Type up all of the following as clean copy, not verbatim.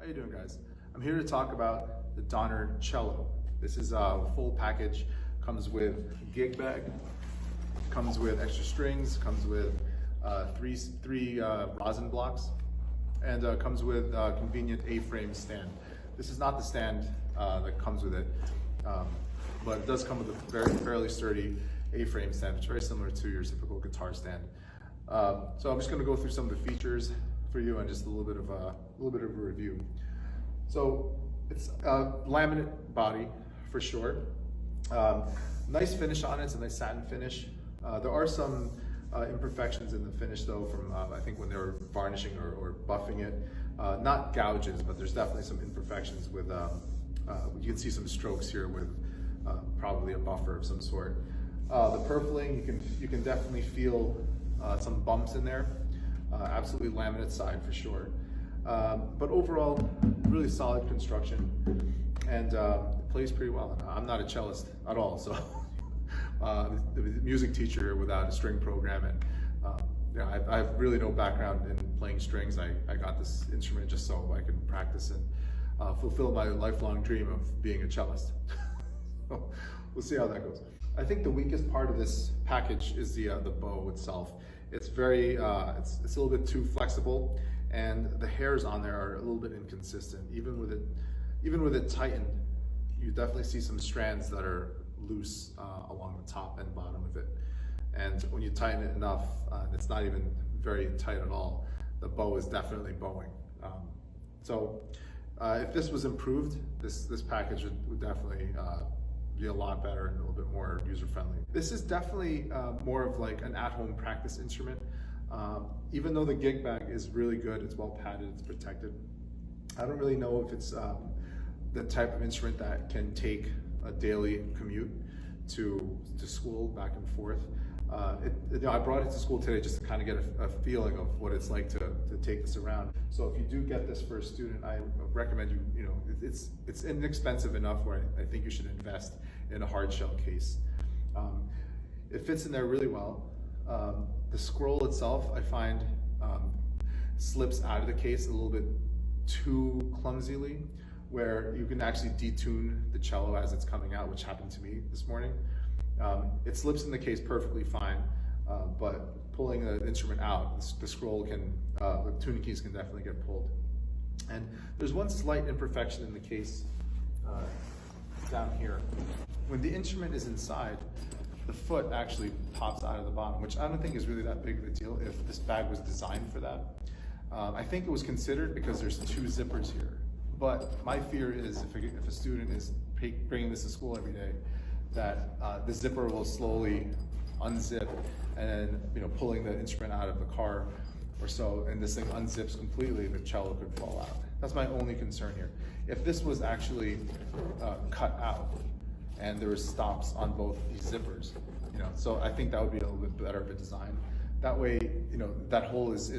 How you doing, guys? I'm here to talk about the Donner Cello. This is a full package. Comes with a gig bag, comes with extra strings, comes with three rosin blocks, and comes with a convenient A-frame stand. This is not the stand that comes with it, but it does come with a fairly sturdy A-frame stand, which is very similar to your typical guitar stand. So I'm just going to go through some of the features for you and just a little bit of a review. So it's a laminate body for sure. Nice finish on it. It's a nice satin finish. There are some imperfections in the finish though from I think when they were varnishing or buffing it. Not gouges, but there's definitely some imperfections with, you can see some strokes here with probably a buffer of some sort. The purfling, you can definitely feel some bumps in there. Absolutely laminate side for sure. But overall, really solid construction, and it plays pretty well. I'm not a cellist at all, so the music teacher without a string program, and I have really no background in playing strings. I got this instrument just so I can practice and fulfill my lifelong dream of being a cellist. So we'll see how that goes. I think the weakest part of this package is the bow itself. It's very, it's a little bit too flexible, and the hairs on there are a little bit inconsistent. Even with it tightened, you definitely see some strands that are loose along the top and bottom of it. And when you tighten it enough, it's not even very tight at all. The bow is definitely bowing. So if this was improved, this package would definitely be a lot better and a little bit more user-friendly. This is definitely more of like an at-home practice instrument. Even though the gig bag is really good, it's well padded, it's protected. I don't really know if it's the type of instrument that can take a daily commute to school back and forth. I brought it to school today just to kind of get a feeling of what it's like to take this around. So if you do get this for a student, I recommend it's inexpensive enough where I think you should invest in a hard shell case. It fits in there really well. The scroll itself, I find, slips out of the case a little bit too clumsily, where you can actually detune the cello as it's coming out, which happened to me this morning. It slips in the case perfectly fine, but pulling the instrument out, the scroll can, the tuning keys can definitely get pulled. And there's one slight imperfection in the case down here. When the instrument is inside, the foot actually pops out of the bottom, which I don't think is really that big of a deal if this bag was designed for that. I think it was considered because there's two zippers here. But my fear is if a student is bringing this to school every day, that the zipper will slowly unzip and then pulling the instrument out of the car or so, and this thing unzips completely, the cello could fall out. That's my only concern here. If this was actually cut out and there were stops on both these zippers, so I think that would be a little bit better of a design. That way, that hole is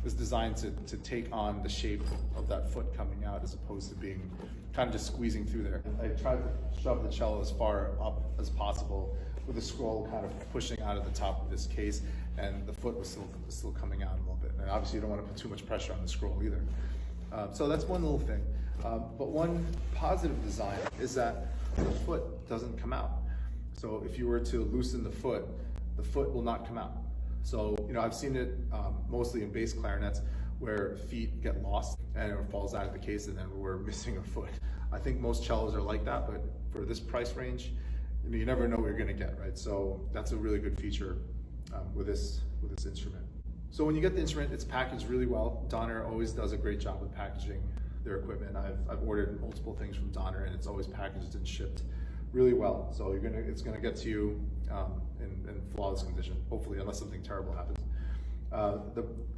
designed to take on the shape of that foot coming out as opposed to being kind of just squeezing through there. I tried to shove the cello as far up as possible with the scroll kind of pushing out of the top of this case, and the foot was still coming out a little bit. And obviously you don't want to put too much pressure on the scroll either. So that's one little thing. But one positive design is that the foot doesn't come out. So if you were to loosen the foot will not come out. So, I've seen it mostly in bass clarinets where feet get lost and it falls out of the case and then we're missing a foot. I think most cellos are like that, but for this price range, you never know what you're gonna get, right? So that's a really good feature with this instrument. So when you get the instrument, it's packaged really well. Donner always does a great job of packaging their equipment. I've ordered multiple things from Donner and it's always packaged and shipped really well. So it's gonna get to you in flawless condition, hopefully, unless something terrible happens.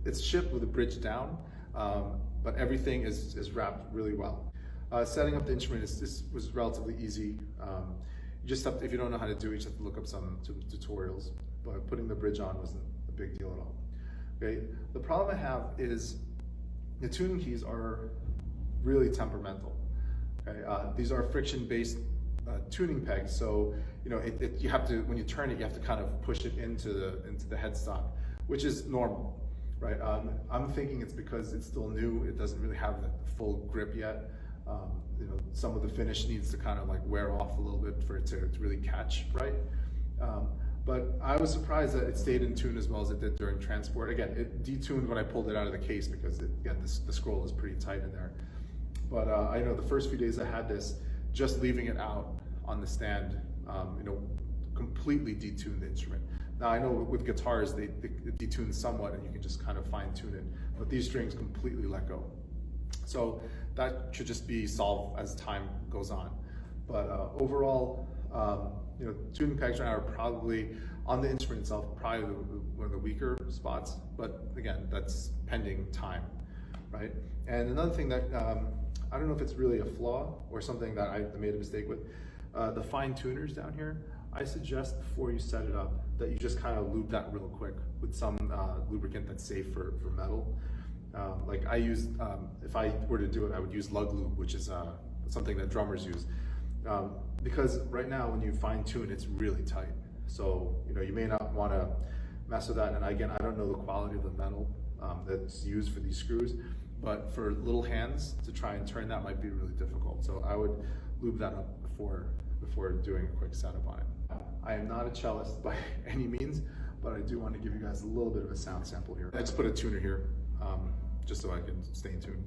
It's shipped with a bridge down, but everything is wrapped really well. Setting up the instrument was relatively easy. You just have to, if you don't know how to do it, you just have to look up some tutorials, but putting the bridge on wasn't a big deal at all. Okay. The problem I have is the tuning keys are really temperamental. Okay. These are friction-based tuning pegs, so you have to, when you turn it, you have to kind of push it into the headstock, which is normal. right? I'm thinking it's because it's still new. It doesn't really have the full grip yet. You know, some of the finish needs to kind of like wear off a little bit for it to really catch right. But I was surprised that it stayed in tune as well as it did during transport. Again, it detuned when I pulled it out of the case because again, the scroll is pretty tight in there. But I know the first few days I had this, just leaving it out on the stand, you know, completely detuned the instrument. Now I know with guitars, they detune somewhat and you can just kind of fine tune it, but these strings completely let go. So that should just be solved as time goes on. But overall, you know, tuning pegs right now are probably, on the instrument itself, probably one of the weaker spots, but again, that's pending time, right? And another thing that, I don't know if it's really a flaw or something that I made a mistake with, the fine tuners down here, I suggest before you set it up that you just kind of lube that real quick with some lubricant that's safe for metal. Like I use, if I were to do it, I would use lug lube, which is something that drummers use. Because right now when you fine tune, it's really tight. So, you know, you may not want to mess with that. And again, I don't know the quality of the metal that's used for these screws, but for little hands to try and turn that might be really difficult. So I would lube that up before doing a quick setup on it. I am not a cellist by any means, but I do want to give you guys a little bit of a sound sample here. I just put a tuner here, just so I can stay in tune.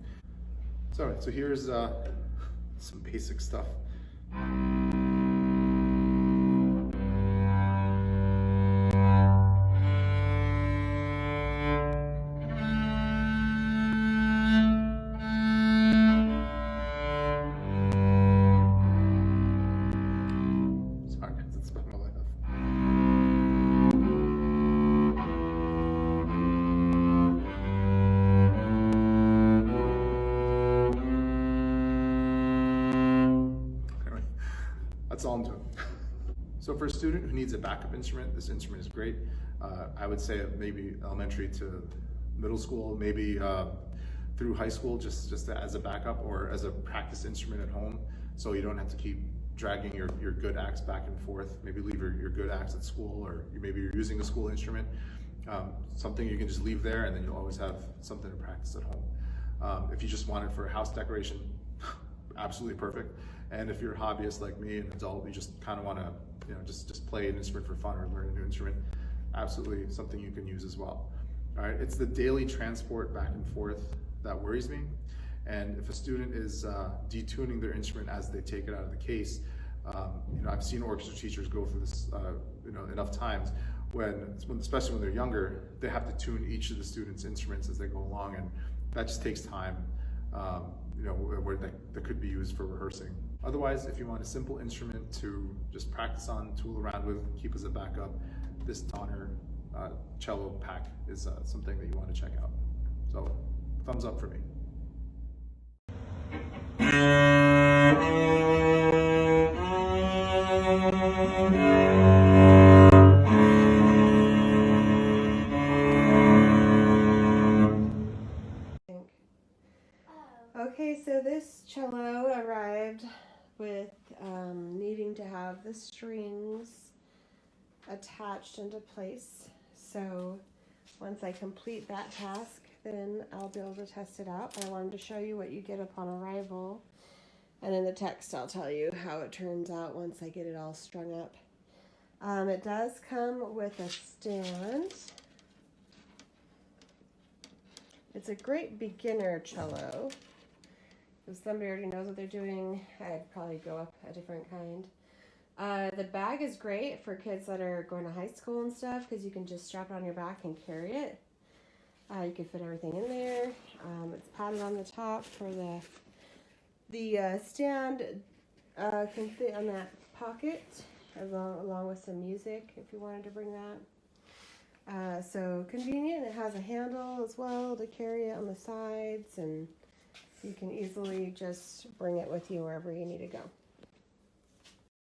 So, all right, so here's some basic stuff. Sorry, that's about all I have. That's all I'm doing. So for a student who needs a backup instrument, this instrument is great. I would say maybe elementary to middle school, maybe through high school, just as a backup or as a practice instrument at home, so you don't have to keep dragging your good axe back and forth. Maybe leave your good axe at school, or maybe you're using a school instrument. Something you can just leave there, and then you'll always have something to practice at home. If you just want it for house decoration, absolutely perfect. And if you're a hobbyist like me, an adult, you just kind of want to, you know, just play an instrument for fun or learn a new instrument, absolutely something you can use as well. All right, it's the daily transport back and forth that worries me. And if a student is detuning their instrument as they take it out of the case, you know, I've seen orchestra teachers go through this, you know, enough times especially when they're younger, they have to tune each of the students' instruments as they go along, and that just takes time. You know, where that could be used for rehearsing. Otherwise, if you want a simple instrument to just practice on, tool around with, keep as a backup, this Donner cello pack is something that you want to check out. So, thumbs up for me. Okay, so this cello arrived with needing to have the strings attached into place. So once I complete that task, then I'll be able to test it out. I wanted to show you what you get upon arrival. And in the text, I'll tell you how it turns out once I get it all strung up. It does come with a stand. It's a great beginner cello. If somebody already knows what they're doing, I'd probably go up a different kind. The bag is great for kids that are going to high school and stuff, because you can just strap it on your back and carry it. You can fit everything in there. It's padded on the top for the stand can fit on that pocket, along with some music if you wanted to bring that. So convenient. It has a handle as well to carry it on the sides, and you can easily just bring it with you wherever you need to go.